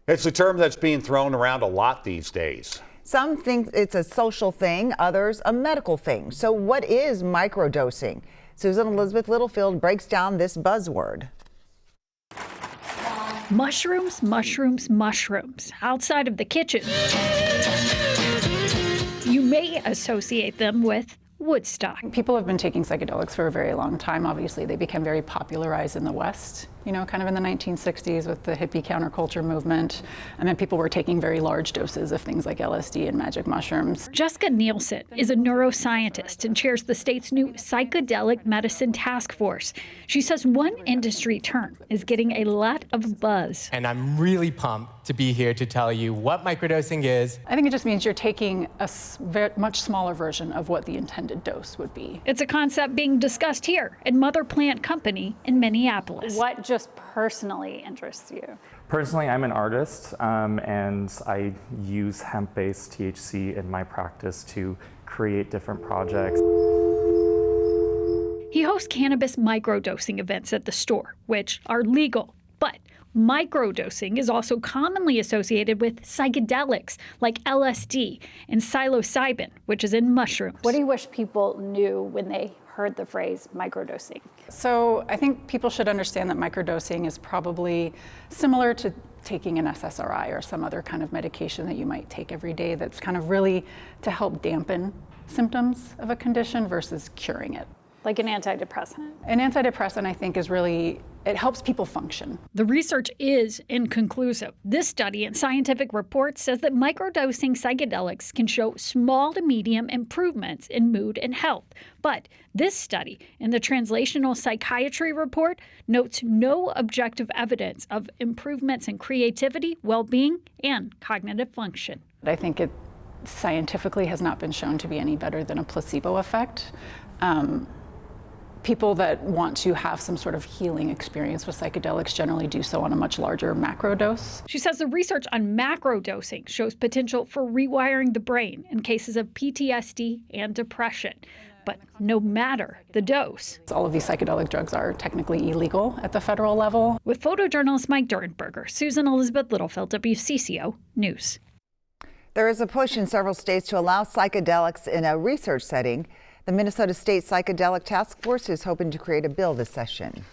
It's a term that's being thrown around a lot these days. Some think it's a social thing, others a medical thing. So what is microdosing? Susan Elizabeth Littlefield breaks down this buzzword. Mushrooms, mushrooms, mushrooms. Outside of the kitchen, you may associate them with Woodstock. People have been taking psychedelics for a very long time. Obviously, they became very popularized in the West, kind of in the 1960s with the hippie counterculture movement. And then people were taking very large doses of things like LSD and magic mushrooms. Jessica Nielsen is a neuroscientist and chairs the state's new psychedelic medicine task force. She says one industry term is getting a lot of buzz. And I'm really pumped to be here to tell you what microdosing is. I think it just means you're taking a much smaller version of what the intended dose would be. It's a concept being discussed here at Mother Plant Company in Minneapolis. What just personally interests you? Personally, I'm an artist, and I use hemp-based THC in my practice to create different projects. He hosts cannabis microdosing events at the store, which are legal, but microdosing is also commonly associated with psychedelics like LSD and psilocybin, which is in mushrooms. What do you wish people knew when they heard the phrase microdosing? So I think people should understand that microdosing is probably similar to taking an SSRI or some other kind of medication that you might take every day that's kind of really to help dampen symptoms of a condition versus curing it. Like an antidepressant? An antidepressant, I think, is really, it helps people function. The research is inconclusive. This study in Scientific Reports says that microdosing psychedelics can show small to medium improvements in mood and health. But this study in the Translational Psychiatry Report notes no objective evidence of improvements in creativity, well-being, and cognitive function. I think it scientifically has not been shown to be any better than a placebo effect. People that want to have some sort of healing experience with psychedelics generally do so on a much larger macro dose. She says the research on macrodosing shows potential for rewiring the brain in cases of PTSD and depression. But no matter the dose. All of these psychedelic drugs are technically illegal at the federal level. With photojournalist Mike Durenberger, Susan Elizabeth Littlefield, WCCO News. There is a push in several states to allow psychedelics in a research setting. The Minnesota State Psychedelic Task Force is hoping to create a bill this session.